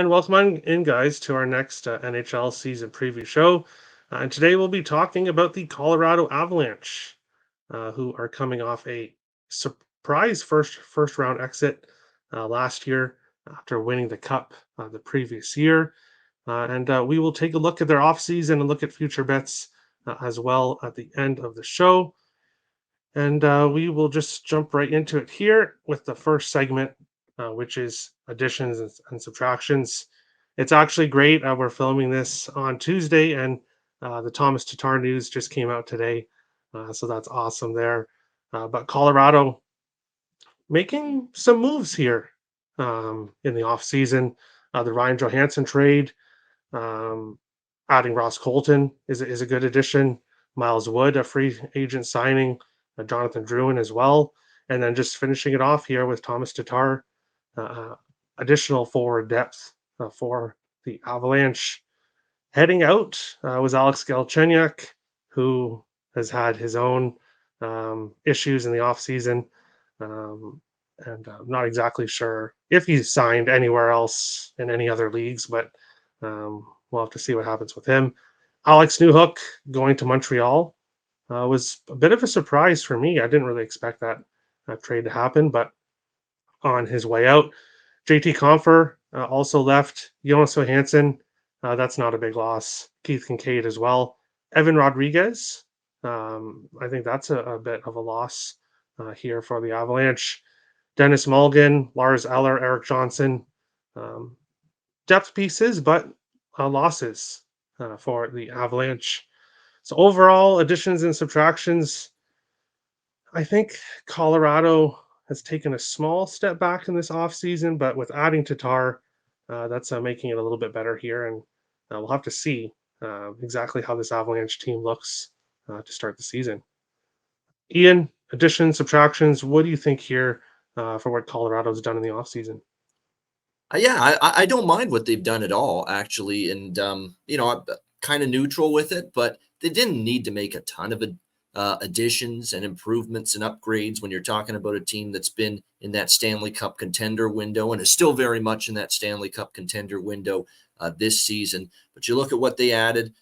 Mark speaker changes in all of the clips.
Speaker 1: And welcome on in, guys, to our next NHL season preview show. And today we'll be talking about the Colorado Avalanche, who are coming off a surprise first round exit last year after winning the Cup the previous year. And we will take a look at their offseason and look at future bets as well at the end of the show. And we will just jump right into it here with the first segment, which is additions and subtractions. It's actually great. We're filming this on Tuesday, and the Thomas Tatar news just came out today. So that's awesome there. But Colorado making some moves here in the offseason. The Ryan Johansson trade, um, adding Ross Colton is a good addition. Miles Wood, a free agent signing, Jonathan Drouin as well. And then just finishing it off here with Thomas Tatar, additional forward depth for the Avalanche. Heading out was Alex Galchenyuk, who has had his own issues in the offseason. And I'm not exactly sure if he's signed anywhere else in any other leagues, but we'll have to see what happens with him. Alex Newhook going to Montreal was a bit of a surprise for me. I didn't really expect that trade to happen, but on his way out, JT Compher also left. Jonas Johansson, that's not a big loss. Keith Kincaid as well. Evan Rodriguez, I think that's a bit of a loss here for the Avalanche. Dennis Mulligan, Lars Eller, Eric Johnson, depth pieces, but losses for the Avalanche. So overall, additions and subtractions, I think Colorado has taken a small step back in this offseason, but with adding Tatar, that's making it a little bit better here. And we'll have to see exactly how this Avalanche team looks to start the season. Ian, additions, subtractions, what do you think here for what Colorado's done in the offseason?
Speaker 2: I don't mind what they've done at all, actually. And, I'm kind of neutral with it, but they didn't need to make a ton of additions and improvements and upgrades when you're talking about a team that's been in that Stanley Cup contender window and is still very much in that Stanley Cup contender window this season. But you look at what they added.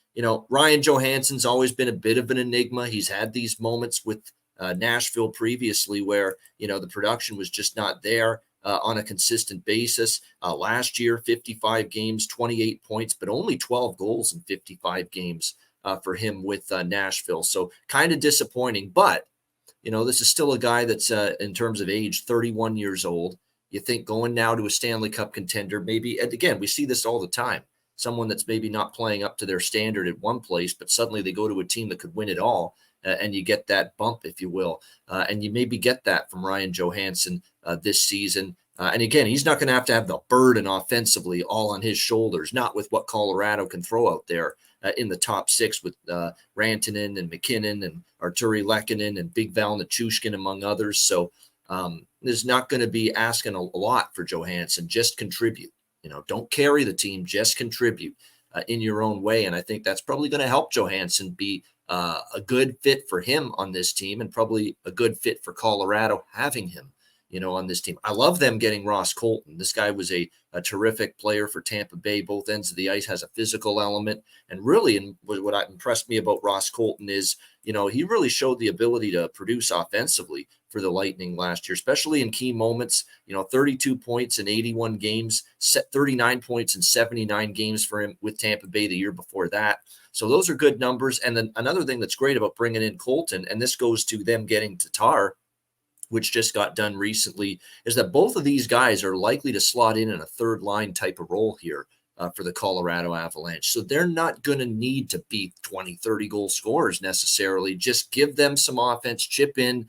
Speaker 2: Ryan Johansson's always been a bit of an enigma. He's had these moments with Nashville previously where, the production was just not there. On a consistent basis. Last year, 55 games, 28 points, but only 12 goals in 55 games for him with Nashville. So kind of disappointing. But, this is still a guy that's, in terms of age, 31 years old. You think going now to a Stanley Cup contender, maybe, and again, we see this all the time. Someone that's maybe not playing up to their standard at one place, but suddenly they go to a team that could win it all. And you get that bump, if you will. And you maybe get that from Ryan Johansson this season. And again, he's not going to have the burden offensively all on his shoulders, not with what Colorado can throw out there in the top six with Rantanen and McKinnon and Arturi Lehkonen and Big Val Nichushkin, among others. So there's not going to be asking a lot for Johansson. Just contribute. Don't carry the team, just contribute in your own way. And I think that's probably going to help Johansson be a good fit for him on this team and probably a good fit for Colorado having him, on this team. I love them getting Ross Colton. This guy was a terrific player for Tampa Bay. Both ends of the ice, has a physical element. And really, and what impressed me about Ross Colton is, he really showed the ability to produce offensively for the Lightning last year, especially in key moments. 32 points in 81 games, 39 points in 79 games for him with Tampa Bay the year before that. So those are good numbers. And then another thing that's great about bringing in Colton, and this goes to them getting Tatar, which just got done recently, is that both of these guys are likely to slot in a third line type of role here for the Colorado Avalanche. So they're not going to need to be 20, 30 goal scorers necessarily. Just give them some offense, chip in,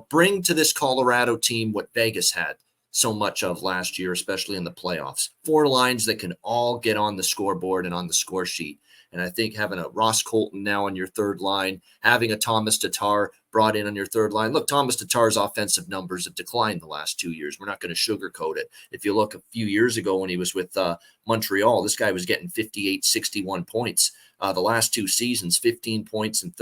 Speaker 2: bring to this Colorado team what Vegas had so much of last year, especially in the playoffs. 4 lines that can all get on the scoreboard and on the score sheet. And I think having a Ross Colton now on your third line, having a Thomas Tatar brought in on your third line. Look, Thomas Tatar's offensive numbers have declined the last 2 years. We're not going to sugarcoat it. If you look a few years ago when he was with Montreal, this guy was getting 58, 61 points. The last 2 seasons, 15 points and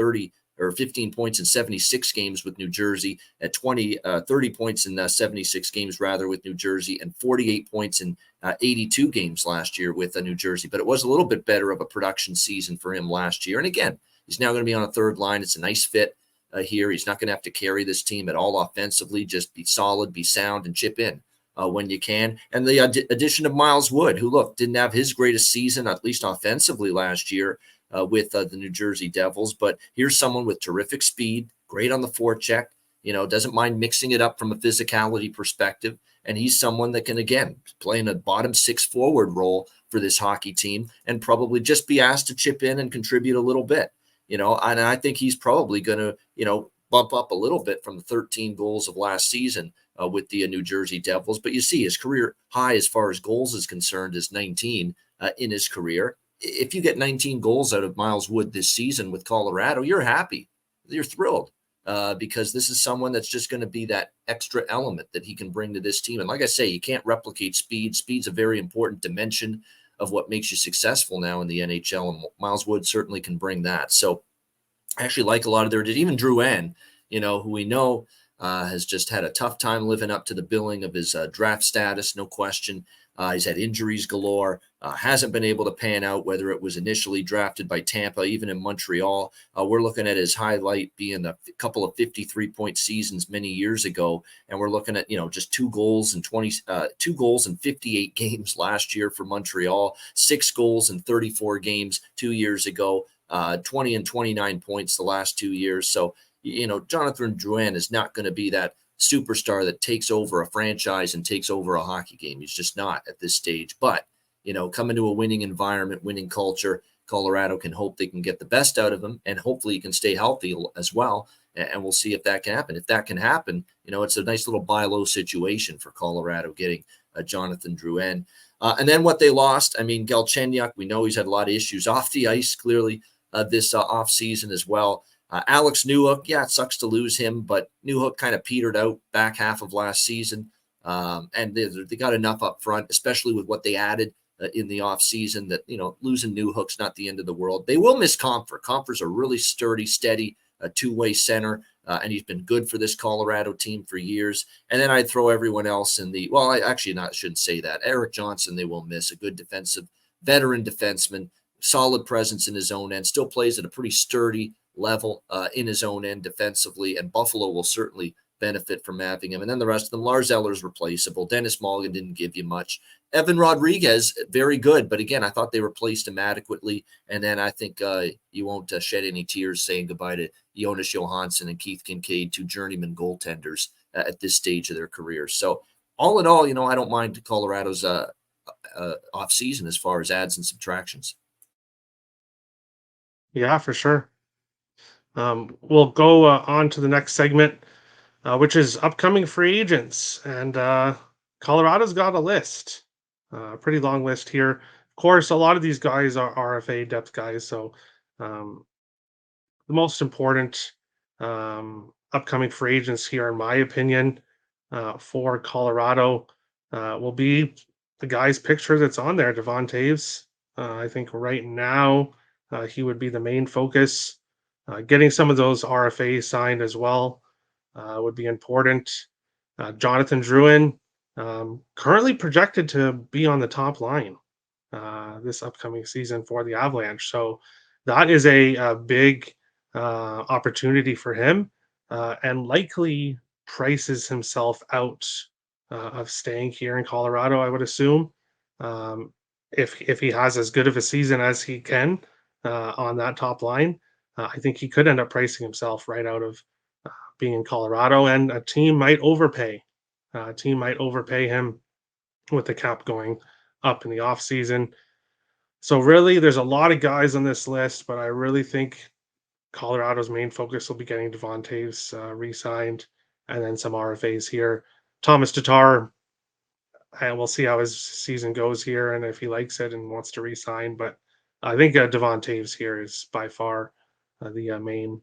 Speaker 2: or 15 points in 76 games with New Jersey, at 30 points in 76 games rather with New Jersey, and 48 points in 82 games last year with New Jersey. But it was a little bit better of a production season for him last year. And again, he's now going to be on a third line. It's a nice fit here. He's not going to have to carry this team at all offensively. Just be solid, be sound, and chip in when you can. And the addition of Miles Wood, who, look, didn't have his greatest season, at least offensively last year with the New Jersey Devils. But here's someone with terrific speed, great on the forecheck, doesn't mind mixing it up from a physicality perspective. And he's someone that can, again, play in a bottom six forward role for this hockey team and probably just be asked to chip in and contribute a little bit. And I think he's probably going to, bump up a little bit from the 13 goals of last season with the New Jersey Devils. But you see his career high as far as goals is concerned is 19 in his career. If you get 19 goals out of Miles Wood this season with Colorado, you're happy. You're thrilled because this is someone that's just going to be that extra element that he can bring to this team. And like I say, you can't replicate speed. Speed's a very important dimension of what makes you successful now in the NHL, and Miles Wood certainly can bring that. So I actually like a lot of their, even Drouin, who we know has just had a tough time living up to the billing of his draft status, no question. He's had injuries galore, hasn't been able to pan out, whether it was initially drafted by Tampa, even in Montreal. We're looking at his highlight being a couple of 53-point seasons many years ago, and we're looking at just 2 goals in 58 games last year for Montreal, 6 goals in 34 games 2 years ago, 20 and 29 points the last 2 years. So Jonathan Drouin is not going to be that superstar that takes over a franchise and takes over a hockey game. He's just not at this stage. But, coming to a winning environment, winning culture, Colorado can hope they can get the best out of him, and hopefully he can stay healthy as well. And we'll see if that can happen. If that can happen, it's a nice little buy low situation for Colorado getting Jonathan Drouin. And then what they lost, Galchenyuk, we know he's had a lot of issues off the ice, clearly, this offseason as well. Alex Newhook, it sucks to lose him, but Newhook kind of petered out back half of last season. And they got enough up front, especially with what they added in the offseason, that, losing Newhook's not the end of the world. They will miss Comfer. Comfer's a really sturdy, steady, two-way center, and he's been good for this Colorado team for years. And then I'd throw everyone else in the – well, I shouldn't say that. Eric Johnson they will miss, a good defensive, veteran defenseman, solid presence in his own end, still plays at a pretty sturdy level in his own end defensively, and Buffalo will certainly benefit from having him. And then the rest of them, Lars Eller's replaceable. Dennis Mulligan didn't give you much. Evan Rodriguez, very good, but again, I thought they replaced him adequately. And then I think you won't shed any tears saying goodbye to Jonas Johansson and Keith Kincaid, 2 journeyman goaltenders at this stage of their careers. So all in all, I don't mind Colorado's offseason as far as adds and subtractions.
Speaker 1: Yeah, for sure. We'll go on to the next segment, which is upcoming free agents. And Colorado's got a list, a pretty long list here. Of course, a lot of these guys are RFA depth guys. So the most important upcoming free agents here, in my opinion, for Colorado will be the guy's picture that's on there, Devon Taves. I think right now he would be the main focus. Getting some of those RFAs signed as well would be important. Jonathan Drouin, currently projected to be on the top line this upcoming season for the Avalanche. So that is a big opportunity for him, and likely prices himself out of staying here in Colorado, I would assume. If he has as good of a season as he can on that top line, I think he could end up pricing himself right out of being in Colorado, and a team might overpay. A team might overpay him with the cap going up in the offseason. So really, there's a lot of guys on this list, but I really think Colorado's main focus will be getting Devon Taves re-signed, and then some RFAs here. Thomas Tatar, and we'll see how his season goes here and if he likes it and wants to re-sign. But I think Devon Taves here is by far the main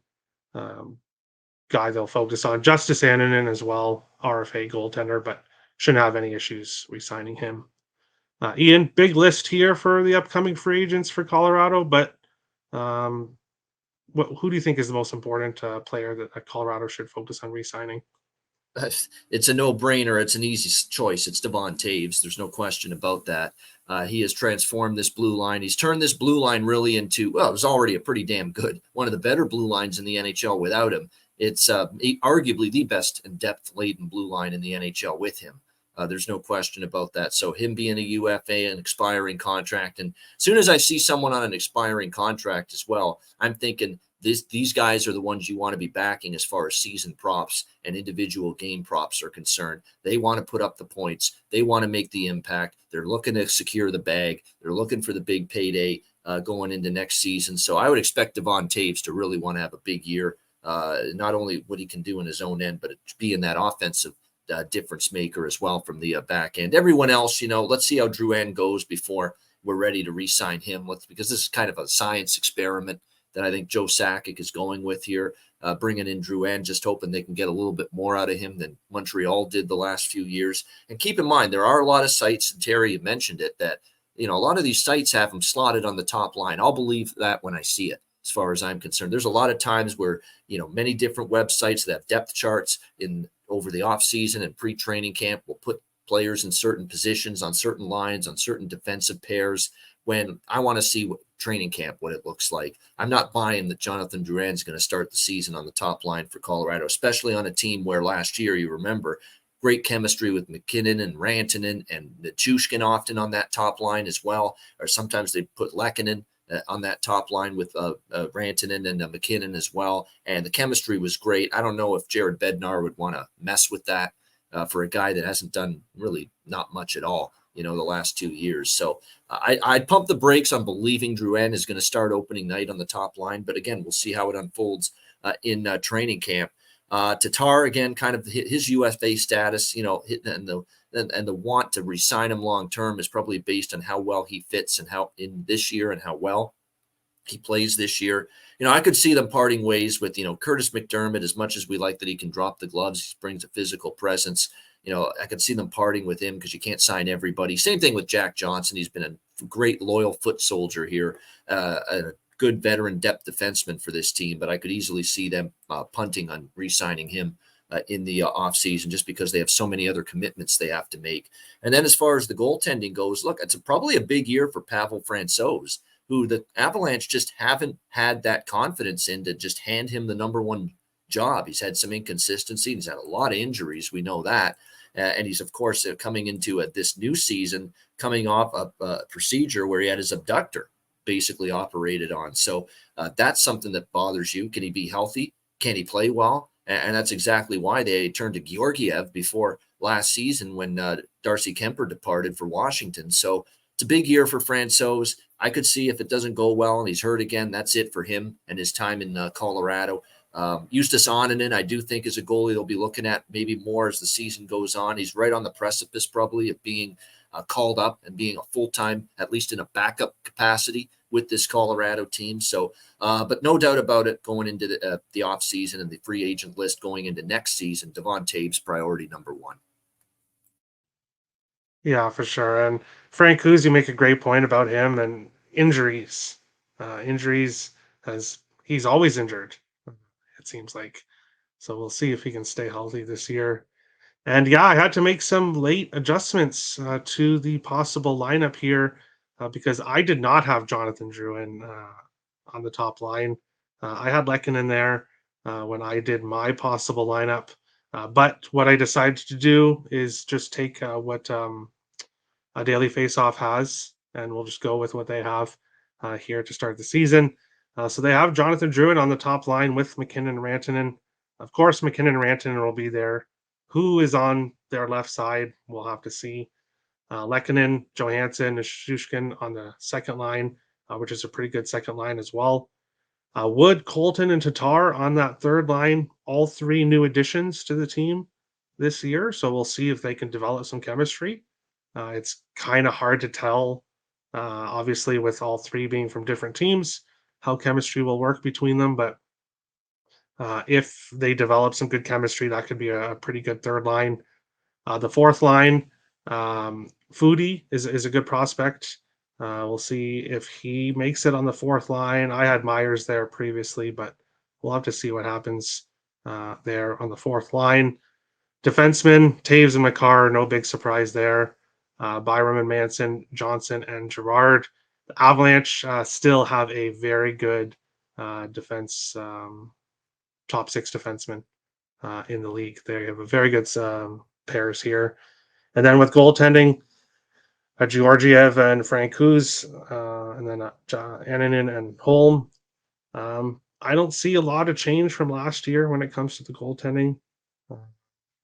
Speaker 1: guy they'll focus on. Justice Annunen as well, RFA goaltender, but shouldn't have any issues re-signing him. Ian, big list here for the upcoming free agents for Colorado, but who do you think is the most important player that Colorado should focus on re-signing?
Speaker 2: It's a no-brainer. It's an easy choice. It's Devon Taves. There's no question about that. He has transformed this blue line. He's turned this blue line really into, well, it was already a pretty damn good, one of the better blue lines in the NHL without him. It's arguably the best and depth-laden blue line in the NHL with him. There's no question about that. So him being a UFA, an expiring contract, and as soon as I see someone on an expiring contract as well, I'm thinking these guys are the ones you want to be backing as far as season props and individual game props are concerned. They want to put up the points. They want to make the impact. They're looking to secure the bag. They're looking for the big payday going into next season. So I would expect Devon Taves to really want to have a big year. Not only what he can do in his own end, but being that offensive difference maker as well from the back end. Everyone else, let's see how Drouin goes before we're ready to re-sign him. Because this is kind of a science experiment that I think Joe Sakic is going with here, bringing in Drouin, just hoping they can get a little bit more out of him than Montreal did the last few years. And keep in mind, there are a lot of sites, and Terry, you mentioned it, that, a lot of these sites have him slotted on the top line. I'll believe that when I see it, as far as I'm concerned. There's a lot of times where, many different websites that have depth charts over the offseason and pre-training camp will put players in certain positions on certain lines, on certain defensive pairs, when I want to see what training camp, what it looks like. I'm not buying that Jonathan Drouin is going to start the season on the top line for Colorado, especially on a team where last year, you remember, great chemistry with McKinnon and Rantanen and Nichushkin often on that top line as well. Or sometimes they put Lehkonen on that top line with Rantanen and McKinnon as well. And the chemistry was great. I don't know if Jared Bednar would want to mess with that for a guy that hasn't done really not much at all, the last 2 years. So I'd pump the brakes on believing Drouin is going to start opening night on the top line. But again, we'll see how it unfolds in training camp. Tatar, again, kind of his UFA status, and the want to re-sign him long-term is probably based on how well he fits and how in this year and how well he plays this year. I could see them parting ways with, Curtis McDermott, as much as we like that he can drop the gloves, he brings a physical presence. I could see them parting with him because you can't sign everybody. Same thing with Jack Johnson. He's been a great loyal foot soldier here, a good veteran depth defenseman for this team, but I could easily see them punting on re-signing him in the offseason just because they have so many other commitments they have to make. And then as far as the goaltending goes, look, it's probably a big year for Pavel Francouz, who the Avalanche just haven't had that confidence in to just hand him the number one job. He's had some inconsistency. He's had a lot of injuries. We know that. And he's, of course, coming into this new season, coming off a procedure where he had his abductor basically operated on. So that's something that bothers you. Can he be healthy? Can he play well? And that's exactly why they turned to Georgiev before last season when Darcy Kemper departed for Washington. So it's a big year for Francouz. I could see if it doesn't go well and he's hurt again, that's it for him and his time in Colorado. Justus Onanen, I do think, is a goalie they'll be looking at maybe more as the season goes on. He's right on the precipice probably of being called up and being a full-time, at least in a backup capacity with this Colorado team. So, but no doubt about it, going into the offseason and the free agent list going into next season, Devon Taves priority number one.
Speaker 1: Yeah, for sure. And Frank Kuz, you make a great point about him and injuries. Injuries, as he's always injured, it seems like. So we'll see if he can stay healthy this year. And yeah, I had to make some late adjustments to the possible lineup here because I did not have Jonathan Drouin on the top line. I had Lekin in there when I did my possible lineup. But what I decided to do is just take what a Daily Faceoff has, and we'll just go with what they have here to start the season. So they have Jonathan Drouin on the top line with McKinnon and Rantanen. Of course, McKinnon and Rantanen will be there. Who is on their left side, we'll have to see. Lehkonen, Johansson, and Shushkin on the second line, which is a pretty good second line as well. Wood, Colton, and Tatar on that third line, all three new additions to the team this year. So we'll see if they can develop some chemistry. It's kind of hard to tell, obviously, with all three being from different teams, how chemistry will work between them. But if they develop some good chemistry, that could be a pretty good third line. The fourth line, Foodie is a good prospect. We'll see if he makes it on the fourth line. I had Myers there previously, but we'll have to see what happens there on the fourth line. Defensemen, Taves and McCarr, no big surprise there. Byram and Manson, Johnson and Gerard. The Avalanche still have a very good defense, top six defensemen in the league. They have a very good pairs here. And then with goaltending, Georgiev and Francouz, and then Annanen and Holm. I don't see a lot of change from last year when it comes to the goaltending. Uh,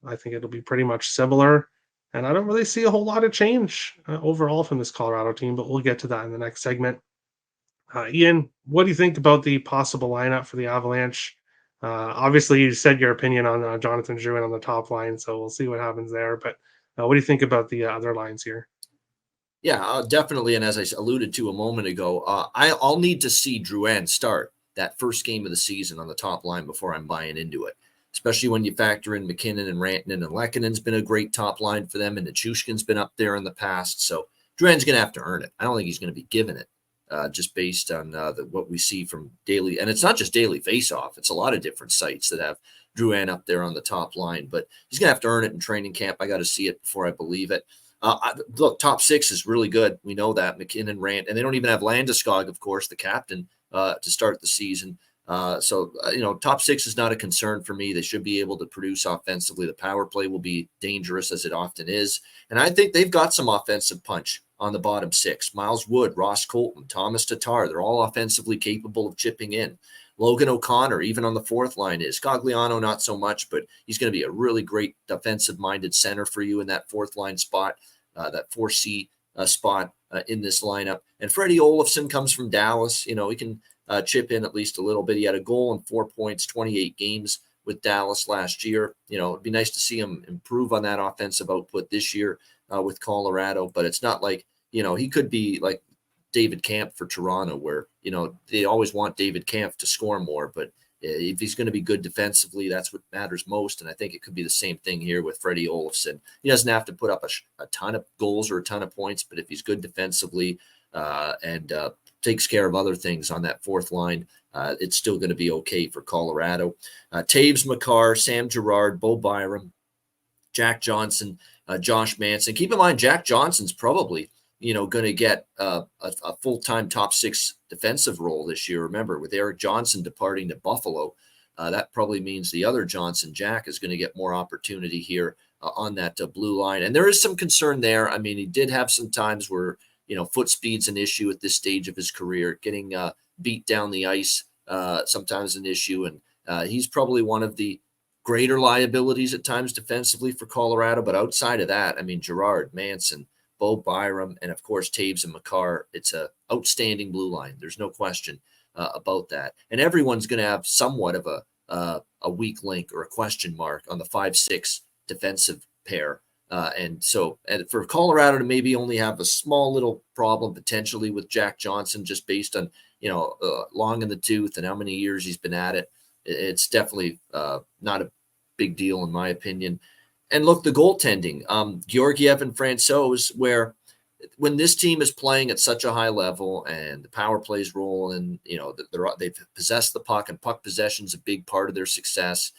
Speaker 1: I think it'll be pretty much similar. And I don't really see a whole lot of change overall from this Colorado team, but we'll get to that in the next segment. Ian, what do you think about the possible lineup for the Avalanche? Obviously, you said your opinion on Jonathan Drouin on the top line, so we'll see what happens there. But what do you think about the other lines here?
Speaker 2: Yeah, definitely. And as I alluded to a moment ago, I'll need to see Drouin start that first game of the season on the top line before I'm buying into it. Especially when you factor in McKinnon and Rantanen, and Lekkonen's been a great top line for them, and Nichushkin's been up there in the past. So Drouin's going to have to earn it. I don't think he's going to be given it just based on what we see from daily. And it's not just daily face-off. It's a lot of different sites that have Drouin up there on the top line. But he's going to have to earn it in training camp. I got to see it before I believe it. Look, top six is really good. We know that. McKinnon, Rant, and they don't even have Landeskog, of course, the captain, to start the season. Top six is not a concern for me. They should be able to produce offensively. The power play will be dangerous as it often is. And I think they've got some offensive punch on the bottom six. Miles Wood, Ross Colton, Thomas Tatar, they're all offensively capable of chipping in. Logan O'Connor, even on the fourth line, is. Cogliano, not so much, but he's going to be a really great defensive-minded center for you in that fourth line spot, that 4C spot in this lineup. And Freddie Olofsson comes from Dallas. He can chip in at least a little bit. He had a goal and 4 points, 28 games with Dallas last year. It'd be nice to see him improve on that offensive output this year with Colorado, but it's not like, he could be like David Kampf for Toronto, where, they always want David Kampf to score more, but if he's going to be good defensively, that's what matters most. And I think it could be the same thing here with Freddie Olofsson. He doesn't have to put up a ton of goals or a ton of points, but if he's good defensively and takes care of other things on that fourth line, it's still going to be okay for Colorado. Taves, McCarr, Sam Girard, Bo Byram, Jack Johnson, Josh Manson. Keep in mind, Jack Johnson's probably going to get a full-time top six defensive role this year. Remember, with Eric Johnson departing to Buffalo, that probably means the other Johnson, Jack, is going to get more opportunity here on that blue line. And there is some concern there. I mean, he did have some times where, foot speed's an issue at this stage of his career. Getting beat down the ice sometimes an issue. And he's probably one of the greater liabilities at times defensively for Colorado. But outside of that, I mean, Girard, Manson, Bo Byram, and of course Taves and McCarr. It's a outstanding blue line. There's no question about that. And everyone's going to have somewhat of a weak link or a question mark on the 5-6 defensive pair. And for Colorado to maybe only have a small little problem potentially with Jack Johnson, just based on long in the tooth and how many years he's been at it, it's definitely not a big deal in my opinion. And look, the goaltending, Georgiev and Francouz, where when this team is playing at such a high level and the power plays roll and, they've possessed the puck, and puck possession is a big part of their success,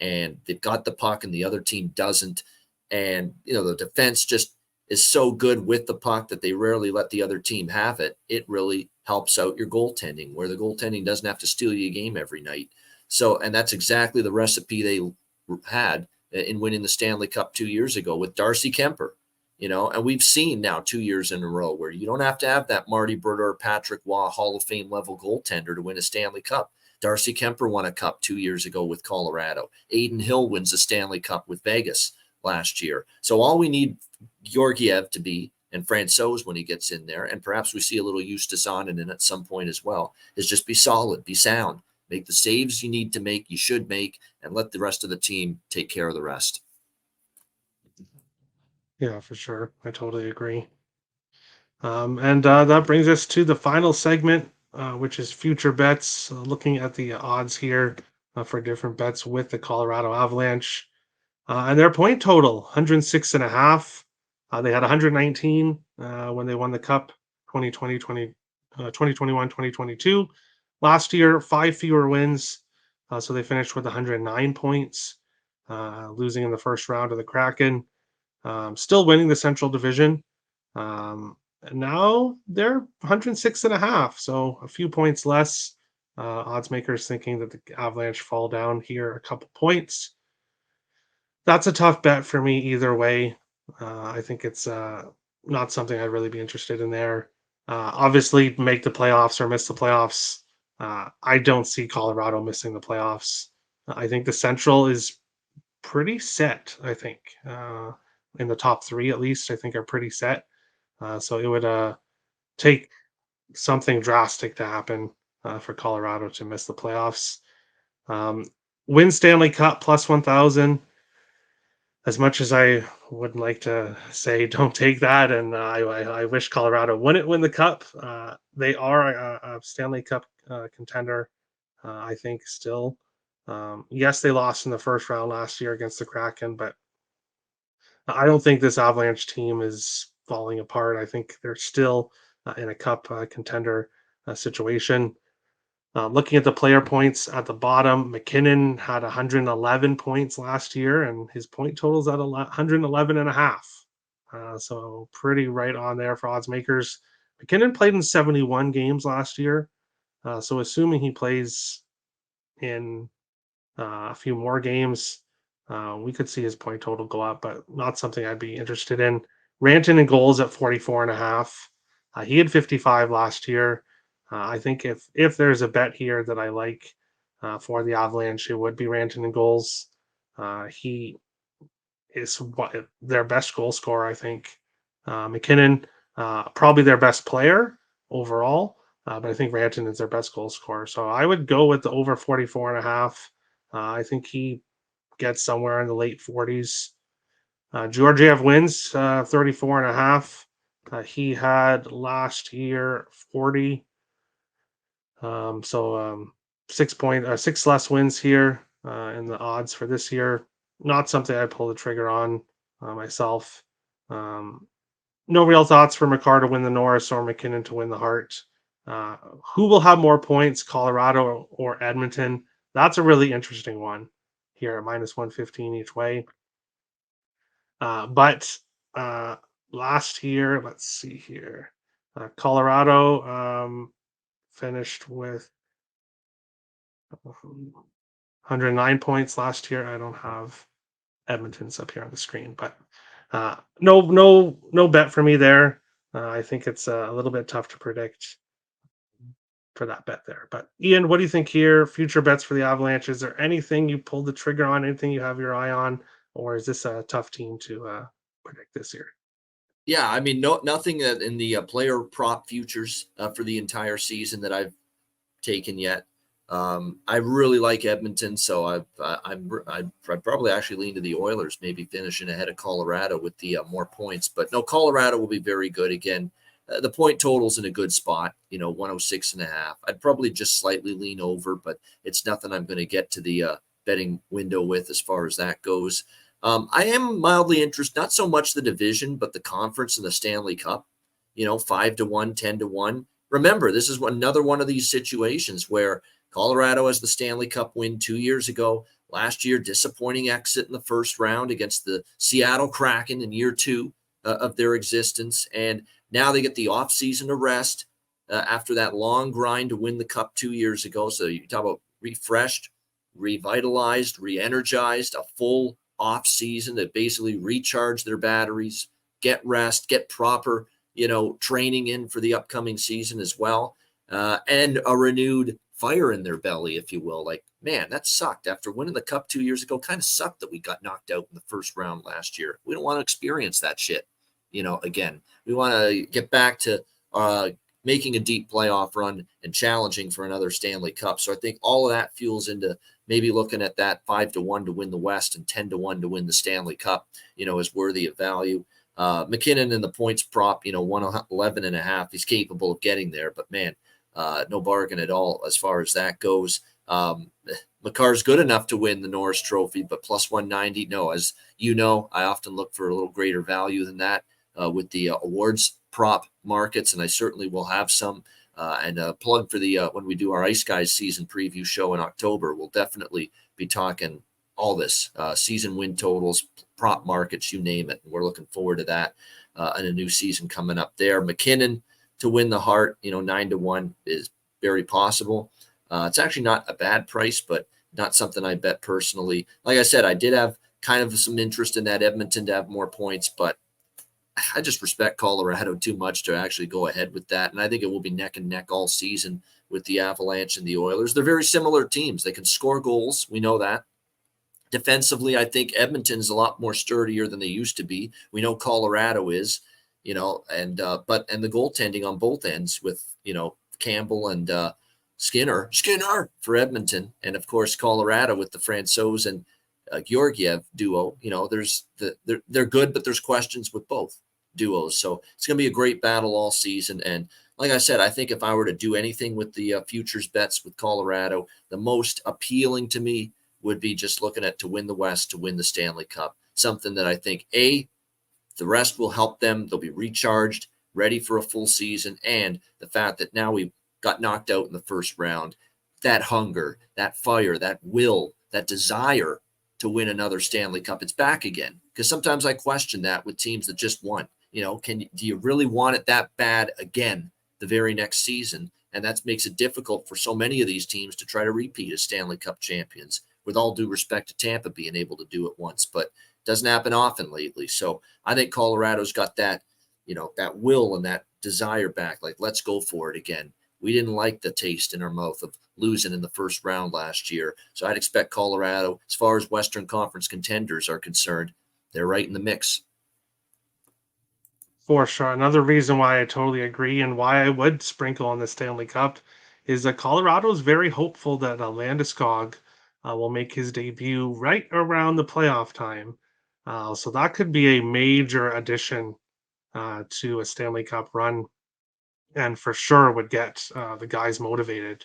Speaker 2: and they've got the puck and the other team doesn't. And, the defense just is so good with the puck that they rarely let the other team have it. It really helps out your goaltending, where the goaltending doesn't have to steal you a game every night. So, and that's exactly the recipe they had in winning the Stanley Cup 2 years ago with Darcy Kemper, and we've seen now 2 years in a row where you don't have to have that Marty Brodeur, Patrick Waugh Hall of Fame level goaltender to win a Stanley Cup. Darcy Kemper won a cup 2 years ago with Colorado. Adin Hill wins a Stanley Cup with Vegas last year. So all we need Georgiev to be, and Francouz when he gets in there, and perhaps we see a little Justus Onanen at some point as well, is just be solid, be sound. Make the saves you need to make, you should make, and let the rest of the team take care of the rest.
Speaker 1: Yeah, for sure. I totally agree. And that brings us to the final segment, which is future bets, looking at the odds here for different bets with the Colorado Avalanche. And their point total, 106.5. They had 119 when they won the Cup 2021, 2022. Last year, 5 fewer wins. So they finished with 109 points, losing in the first round of the Kraken. Still winning the Central Division. And now they're 106.5, so a few points less. Odds makers thinking that the Avalanche fall down here a couple points. That's a tough bet for me either way. I think it's not something I'd really be interested in there. Obviously, make the playoffs or miss the playoffs. I don't see Colorado missing the playoffs. I think the Central is pretty set. I think in the top three at least, I think are pretty set. So it would take something drastic to happen for Colorado to miss the playoffs. Um, win Stanley Cup plus 1,000. As much as I would like to say don't take that, and I wish Colorado wouldn't win the cup, they are a Stanley Cup contender, I think, still. Yes, they lost in the first round last year against the Kraken, but I don't think this Avalanche team is falling apart. I think they're still in a cup contender situation. Looking at the player points at the bottom, McKinnon had 111 points last year, and his point total's at 111 and a half. So pretty right on there for odds makers. McKinnon played in 71 games last year. So assuming he plays in a few more games, we could see his point total go up, but not something I'd be interested in. Ranton and goals at 44 and a half. He had 55 last year. I think if there's a bet here that I like for the Avalanche, it would be Ranton and goals. He is their best goal scorer, I think. McKinnon, probably their best player overall, but I think Ranton is their best goal scorer. So I would go with the over 44 and a half. I think he gets somewhere in the late 40s. Georgiev wins 34 and a half. He had last year 40. So 6 less wins here in the odds for this year. Not something I pull the trigger on myself. No real thoughts for McCarr to win the Norris or McKinnon to win the Hart. Who will have more points, Colorado or Edmonton? That's a really interesting one here at minus 115 each way. But last year, let's see here. Colorado finished with 109 points last year. I don't have Edmonton's up here on the screen, but no bet for me there. I think it's a little bit tough to predict for that bet there. But Ian, what do you think here? Future bets for the Avalanche? Is there anything you pulled the trigger on? Anything you have your eye on, or is this a tough team to predict this year?
Speaker 2: Yeah, I mean, nothing in the player prop futures for the entire season that I've taken yet. I really like Edmonton, so I'd probably actually lean to the Oilers, maybe finishing ahead of Colorado with the more points. But no, Colorado will be very good again. The point total's in a good spot, 106 and a half. I'd probably just slightly lean over, but it's nothing I'm going to get to the betting window with as far as that goes. I am mildly interested, not so much the division, but the conference and the Stanley Cup, 5-1, 10-1. Remember, this is another one of these situations where Colorado has the Stanley Cup win 2 years ago. Last year, disappointing exit in the first round against the Seattle Kraken in year 2 of their existence. And now they get the offseason to rest after that long grind to win the Cup 2 years ago. So you talk about refreshed, revitalized, re-energized, a full offseason to basically recharge their batteries, get rest, get proper, training in for the upcoming season as well, and a renewed fire in their belly, if you will. Like, man, that sucked. After winning the Cup 2 years ago, kind of sucked that we got knocked out in the first round last year. We don't want to experience that shit, again. We want to get back to making a deep playoff run and challenging for another Stanley Cup. So I think all of that fuels into maybe looking at that 5-1 to win the West and 10-1 to win the Stanley Cup, is worthy of value. McKinnon in the points prop, 111 and a half. He's capable of getting there, but man, no bargain at all as far as that goes. McCarr's good enough to win the Norris Trophy, but plus 190, no. As you know, I often look for a little greater value than that. with the awards prop markets, and I certainly will have some. And a plug for the when we do our Ice Guys season preview show in October, we'll definitely be talking all this season win totals, prop markets, you name it. We're looking forward to that and a new season coming up there. McKinnon to win the Hart, 9-1 is very possible. It's actually not a bad price, but not something I bet personally. Like I said, I did have kind of some interest in that Edmonton to have more points, but I just respect Colorado too much to actually go ahead with that. And I think it will be neck and neck all season with the Avalanche and the Oilers. They're very similar teams. They can score goals. We know that. Defensively, I think Edmonton's a lot more sturdier than they used to be. We know Colorado is, and the goaltending on both ends with, Campbell and Skinner for Edmonton. And of course, Colorado with the Francouz and Georgiev duo, they're good, but there's questions with both duos. So it's going to be a great battle all season. And like I said, I think if I were to do anything with the futures bets with Colorado, the most appealing to me would be just looking at to win the West, to win the Stanley Cup. Something that I think, the rest will help them. They'll be recharged, ready for a full season. And the fact that now we got knocked out in the first round, that hunger, that fire, that will, that desire to win another Stanley Cup, it's back again. Because sometimes I question that with teams that just won. Do you really want it that bad again the very next season? And that makes it difficult for so many of these teams to try to repeat as Stanley Cup champions, with all due respect to Tampa being able to do it once, but it doesn't happen often lately. So I think Colorado's got that, that will and that desire back. Like, let's go for it again. We didn't like the taste in our mouth of losing in the first round last year. So I'd expect Colorado, as far as Western Conference contenders are concerned, they're right in the mix.
Speaker 1: For sure. Another reason why I totally agree and why I would sprinkle on the Stanley Cup is that Colorado is very hopeful that Landeskog will make his debut right around the playoff time. So that could be a major addition to a Stanley Cup run, and for sure would get the guys motivated,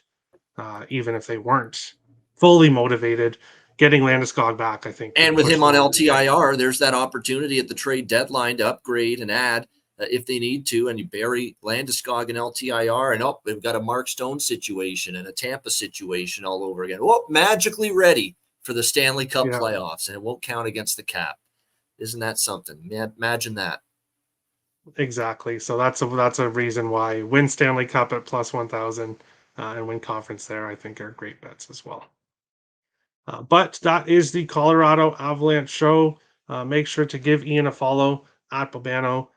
Speaker 1: even if they weren't fully motivated. Getting Landeskog back, I think,
Speaker 2: And
Speaker 1: could
Speaker 2: with
Speaker 1: push
Speaker 2: him on
Speaker 1: them over the edge.
Speaker 2: LTIR, there's that opportunity at the trade deadline to upgrade and add if they need to. And you bury Landeskog in LTIR, and we've got a Mark Stone situation and a Tampa situation all over again. Magically ready for the Stanley Cup playoffs, and it won't count against the cap. Isn't that something? Man, imagine that.
Speaker 1: Exactly. So that's a reason why win Stanley Cup at plus 1,000 and win conference there, I think, are great bets as well. But that is the Colorado Avalanche show. Make sure to give Ian a follow at Bobano.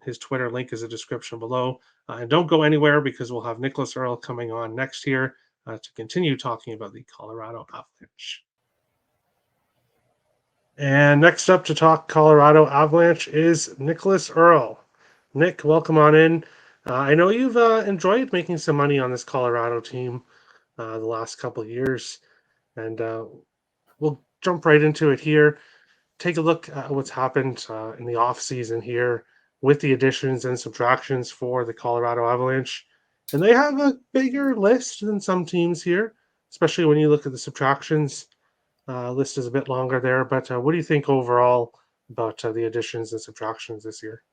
Speaker 1: His Twitter link is in the description below. And don't go anywhere, because we'll have Nicholas Earl coming on next year to continue talking about the Colorado Avalanche. And next up to talk Colorado Avalanche is Nicholas Earl. Nick, welcome on in. I know you've enjoyed making some money on this Colorado team the last couple of years, and we'll jump right into it here. Take a look at what's happened in the offseason here with the additions and subtractions for the Colorado Avalanche. And they have a bigger list than some teams here, especially when you look at the subtractions. List is a bit longer there, but what do you think overall about the additions and subtractions this year?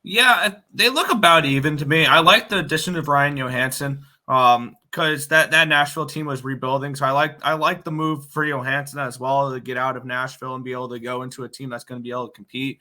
Speaker 3: Yeah, they look about even to me. I like the addition of Ryan Johansson because that Nashville team was rebuilding. So I like the move for Johansson as well, to get out of Nashville and be able to go into a team that's going to be able to compete.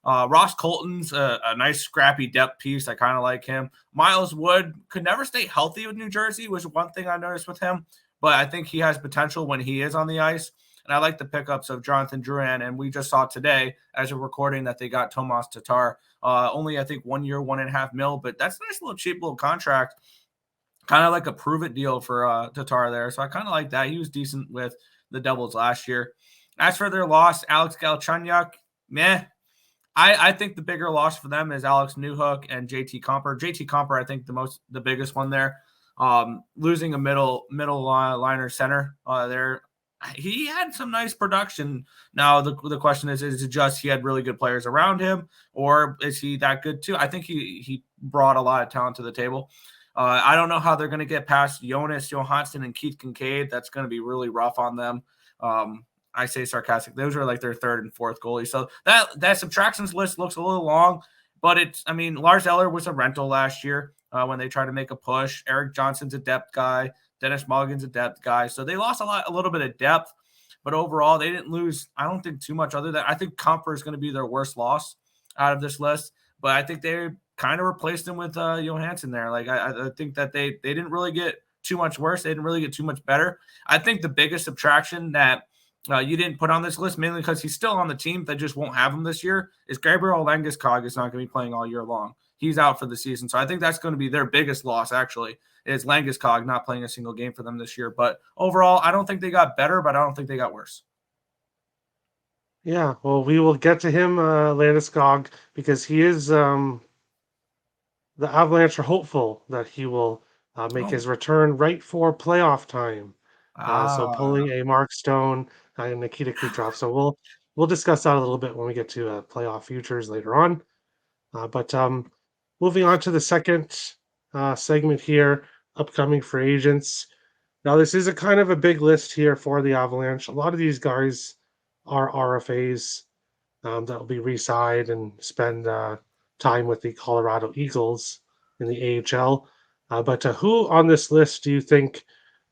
Speaker 3: Ross Colton's a nice scrappy depth piece. I kind of like him. Miles Wood could never stay healthy with New Jersey, was one thing I noticed with him, but I think he has potential when he is on the ice. And I like the pickups of Jonathan Drouin. And we just saw today, as a recording, that they got Tomas Tatar. Only, I think, 1 year, $1.5 million. But that's a nice little cheap little contract. Kind of like a prove-it deal for Tatar there. So I kind of like that. He was decent with the Devils last year. As for their loss, Alex Galchenyuk, meh. I think the bigger loss for them is Alex Newhook and JT Compher. JT Compher, I think the biggest one there. Losing a middle liner center there. He had some nice production. Now the question is it just he had really good players around him, or is he that good too? I think he brought a lot of talent to the table. I don't know how they're going to get past Jonas Johansson and Keith Kincaid. That's going to be really rough on them. I say sarcastic. Those are like their third and fourth goalies. So that subtractions list looks a little long, But Lars Eller was a rental last year when they tried to make a push. Eric Johnson's a depth guy. Dennis Mulligan's a depth guy. So they lost a little bit of depth. But overall, they didn't lose, I don't think, too much other than I think Comfer is going to be their worst loss out of this list. But I think they kind of replaced him with Johansson there. Like I think that they didn't really get too much worse. They didn't really get too much better. I think the biggest subtraction that you didn't put on this list, mainly because he's still on the team that just won't have him this year, is Gabriel Landeskog is not going to be playing all year long. He's out for the season. So I think that's going to be their biggest loss, actually, is Landeskog not playing a single game for them this year. But overall, I don't think they got better, but I don't think they got worse.
Speaker 1: Yeah, well, we will get to him, Landeskog, because he is the Avalanche are hopeful that he will make his return right for playoff time. So pulling a Mark Stone and Nikita Kucherov. So we'll discuss that a little bit when we get to playoff futures later on. But moving on to the second segment here, upcoming free agents. Now, this is a kind of a big list here for the Avalanche. A lot of these guys are RFAs that will be re-signed and spend time with the Colorado Eagles in the AHL. But who on this list do you think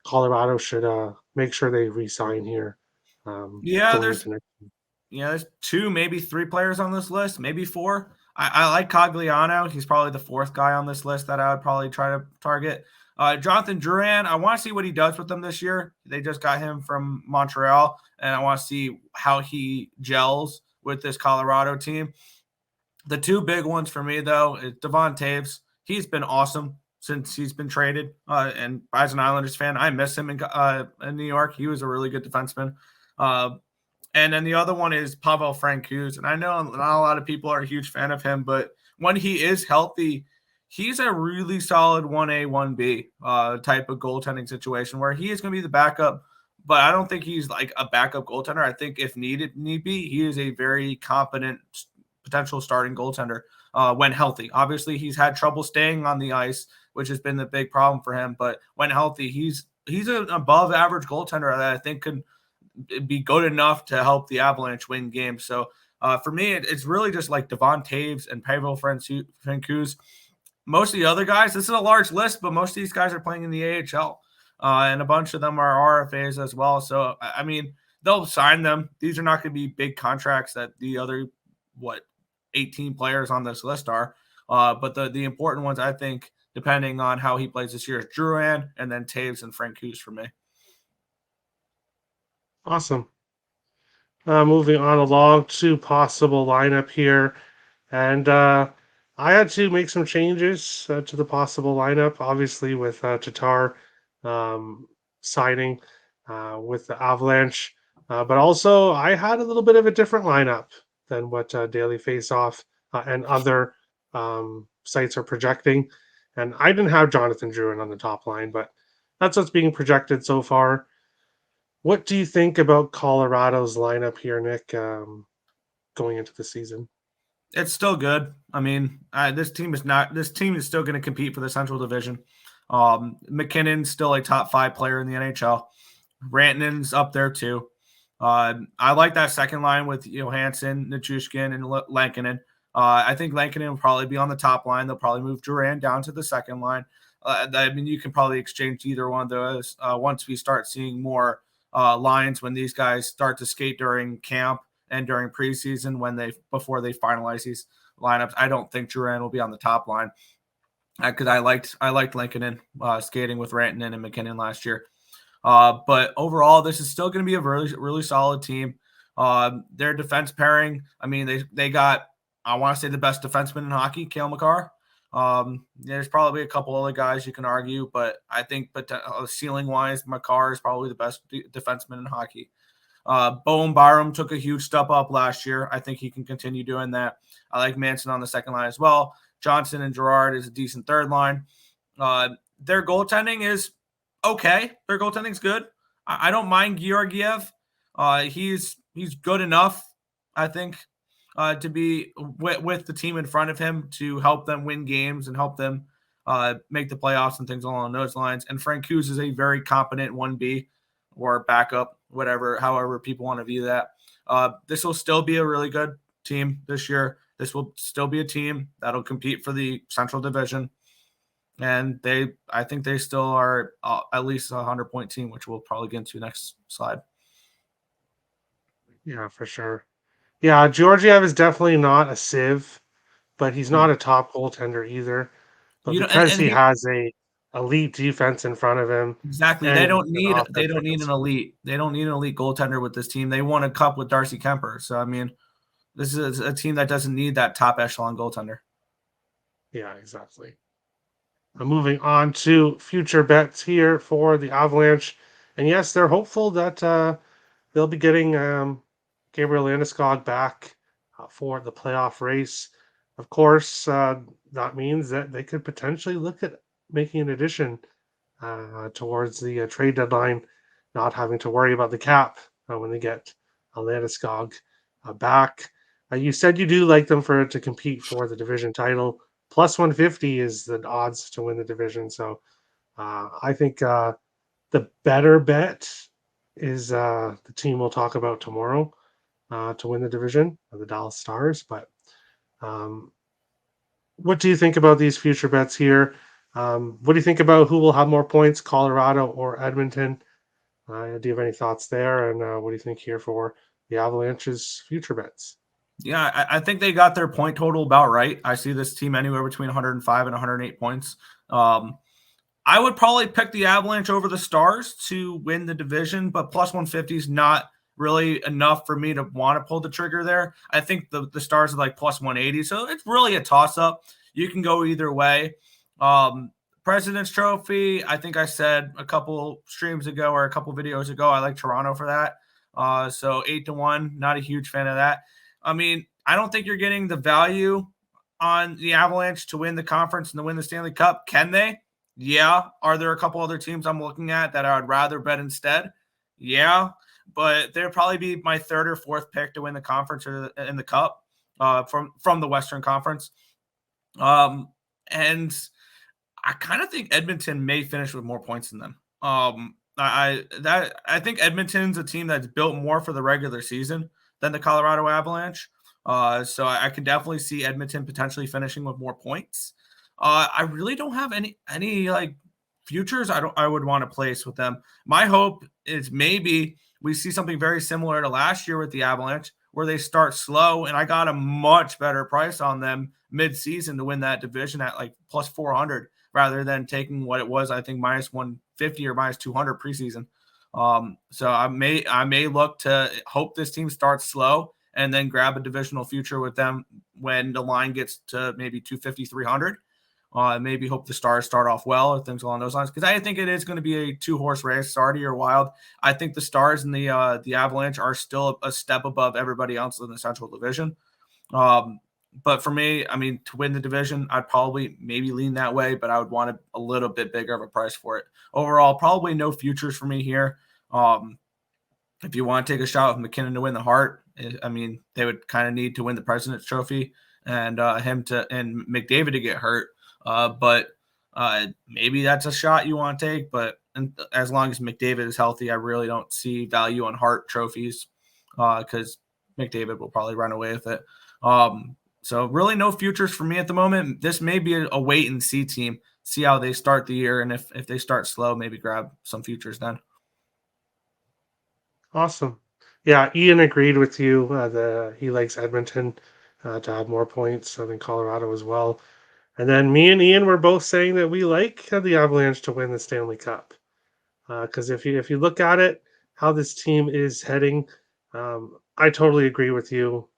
Speaker 1: Colorado should make sure they re-sign here?
Speaker 3: There's 2, maybe 3 players on this list, maybe 4. I like Cogliano. He's probably the 4th guy on this list that I would probably try to target. Jonathan Drouin, I want to see what he does with them this year. They just got him from Montreal, and I want to see how he gels with this Colorado team. The 2 big ones for me, though, is Devon Taves. He's been awesome since he's been traded. And as an Islanders fan, I miss him in New York. He was a really good defenseman. And then the other one is Pavel Francouz. And I know not a lot of people are a huge fan of him, but when he is healthy, he's a really solid 1A, 1B type of goaltending situation where he is going to be the backup. But I don't think he's like a backup goaltender. I think if need be, he is a very competent potential starting goaltender when healthy. Obviously, he's had trouble staying on the ice, which has been the big problem for him. But when healthy, he's an above average goaltender that I think could be good enough to help the Avalanche win games. So for me, it's really just like Devon Taves and Pavel Francouz. Most of the other guys, this is a large list, but most of these guys are playing in the AHL. And a bunch of them are RFAs as well. So, I mean, they'll sign them. These are not going to be big contracts that the other, 18 players on this list are. But the important ones, I think, depending on how he plays this year, is Drouin and then Taves and Francouz for me.
Speaker 1: Awesome. Moving on along to possible lineup here. And I had to make some changes to the possible lineup, obviously, with Tatar signing with the Avalanche. But also, I had a little bit of a different lineup than what Daily Faceoff and other sites are projecting. And I didn't have Jonathan Drouin on the top line, but that's what's being projected so far. What do you think about Colorado's lineup here, Nick, going into the season?
Speaker 3: It's still good. I mean, this team is still going to compete for the Central Division. McKinnon's still a top 5 player in the NHL. Rantanen's up there too. I like that second line with Johansson, Nichushkin, and Lankinen. I think Lankinen will probably be on the top line. They'll probably move Duran down to the second line. I mean, you can probably exchange either one of those once we start seeing more lines when these guys start to skate during camp and during preseason before they finalize these lineups. I don't think Duran will be on the top line because I liked Lankinen skating with Rantanen and McKinnon last year. But overall, this is still going to be a really, really solid team. Their defense pairing, I mean, they got, I want to say, the best defenseman in hockey, Cale Makar. There's probably a couple other guys you can argue, but I think ceiling-wise, Makar is probably the best defenseman in hockey. Bowen Byram took a huge step up last year. I think he can continue doing that. I like Manson on the second line as well. Johnson and Gerard is a decent third line. Their goaltending is okay. Their goaltending's good. I don't mind Georgiev. He's good enough, I think, to be with the team in front of him to help them win games and help them make the playoffs and things along those lines. And Francouz is a very competent 1B or backup, however people want to view that. This will still be a really good team this year. this will still be a team that'll compete for the Central Division. And I think they still are at least a 100-point team, which we'll probably get into next slide.
Speaker 1: Yeah, for sure. Yeah, Georgiev is definitely not a sieve, but he's not a top goaltender either. But
Speaker 3: You know,
Speaker 1: because he has a elite defense in front of him,
Speaker 3: exactly,
Speaker 1: and
Speaker 3: they
Speaker 1: an
Speaker 3: don't need
Speaker 1: offense
Speaker 3: an elite goaltender with this team. They won a cup with Darcy Kemper, so I mean, this is a team that doesn't need that top echelon goaltender.
Speaker 1: Yeah, exactly. Moving on to future bets here for the Avalanche, and yes, they're hopeful that they'll be getting Gabriel Landeskog back for the playoff race. Of course, that means that they could potentially look at making an addition towards the trade deadline, not having to worry about the cap when they get Landeskog back. You said you do like them to compete for the division title. Plus 150 is the odds to win the division. So I think the better bet is the team we'll talk about tomorrow to win the division, the Dallas Stars. But um, what do you think about these future bets here? What do you think about who will have more points, Colorado or Edmonton? Do you have any thoughts there? And what do you think here for the Avalanche's future bets?
Speaker 3: Yeah, I think they got their point total about right. I see this team anywhere between 105 and 108 points. I would probably pick the Avalanche over the Stars to win the division, but plus 150 is not really enough for me to want to pull the trigger there. I think the Stars are like plus 180, so it's really a toss-up. You can go either way. President's Trophy, I think I said a couple streams ago or a couple videos ago, I like Toronto for that. So 8-1, not a huge fan of that. I mean, I don't think you're getting the value on the Avalanche to win the conference and to win the Stanley Cup. Can they? Yeah. Are there a couple other teams I'm looking at that I'd rather bet instead? Yeah. But they'll probably be my third or fourth pick to win the conference or in the cup from the Western Conference. And I kind of think Edmonton may finish with more points than them. I think Edmonton's a team that's built more for the regular season than the Colorado Avalanche. So I can definitely see Edmonton potentially finishing with more points. I really don't have any like futures I would want to place with them. My hope is maybe we see something very similar to last year with the Avalanche, where they start slow, and I got a much better price on them mid-season to win that division at like plus 400 rather than taking what it was, I think, minus 150 or minus 200 preseason. So I may look to hope this team starts slow and then grab a divisional future with them when the line gets to maybe 250, 300. Maybe hope the Stars start off well or things along those lines, because I think it is going to be a two-horse race, Sardi or Wild. I think the Stars and the Avalanche are still a step above everybody else in the Central Division. But for me, I mean, to win the division, I'd probably maybe lean that way, but I would want a little bit bigger of a price for it. Overall, probably no futures for me here. If you want to take a shot with McKinnon to win the Hart, I mean, they would kind of need to win the President's Trophy and McDavid to get hurt. But maybe that's a shot you want to take. But as long as McDavid is healthy, I really don't see value on Hart trophies because McDavid will probably run away with it. So really no futures for me at the moment. This may be a wait and see team, see how they start the year. And if they start slow, maybe grab some futures then.
Speaker 1: Awesome. Yeah, Ian agreed with you. He likes Edmonton to have more points than Colorado as well. And then me and Ian were both saying that we like the Avalanche to win the Stanley Cup. Because if you look at it, how this team is heading, I totally agree with you.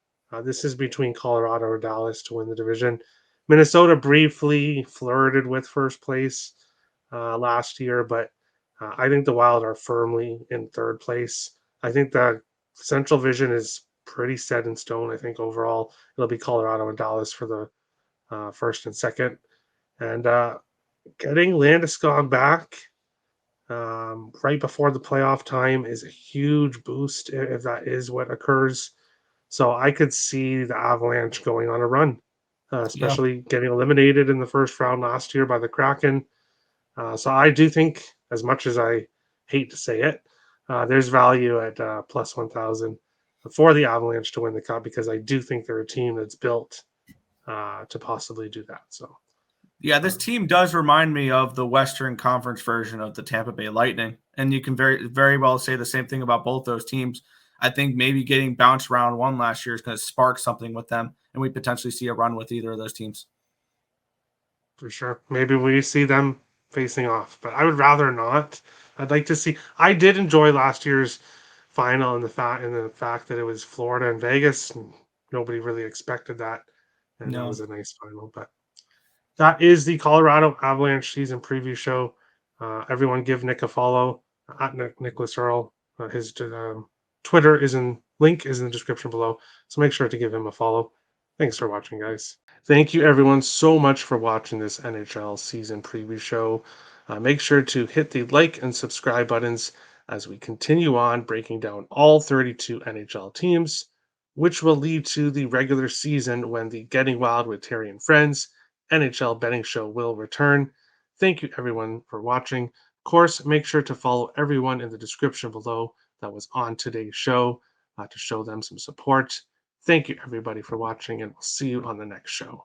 Speaker 1: This is between Colorado or Dallas to win the division. Minnesota briefly flirted with first place last year, but I think the Wild are firmly in third place. I think the Central Division is pretty set in stone. I think overall it'll be Colorado and Dallas for the first and second. And getting Landeskog back right before the playoff time is a huge boost if that is what occurs. So I could see the Avalanche going on a run, especially getting eliminated in the first round last year by the Kraken. So I do think, as much as I hate to say it, there's value at plus 1,000 for the Avalanche to win the cup, because I do think they're a team that's built to possibly do that. So
Speaker 3: yeah, this team does remind me of the Western Conference version of the Tampa Bay Lightning, and you can very, very well say the same thing about both those teams. I think maybe getting bounced round one last year is going to spark something with them, and we potentially see a run with either of those teams.
Speaker 1: for sure, maybe we see them facing off, but I would rather not. I'd like to see. I did enjoy last year's final, and the fact that it was Florida and Vegas, and nobody really expected that, and that
Speaker 3: No.
Speaker 1: was a nice final. But that is the Colorado Avalanche season preview show. Everyone give Nick a follow at Nicholas Earl. His Twitter link is in the description below, so make sure to give him a follow. Thanks for watching, guys. Thank you, everyone, so much for watching this NHL season preview show. Make sure to hit the like and subscribe buttons as we continue on breaking down all 32 NHL teams, which will lead to the regular season when the Getting Wild with Terry and Friends NHL betting show will return. Thank you, everyone, for watching. Of course, make sure to follow everyone in the description below that was on today's show to show them some support. Thank you, everybody, for watching, and we'll see you on the next show.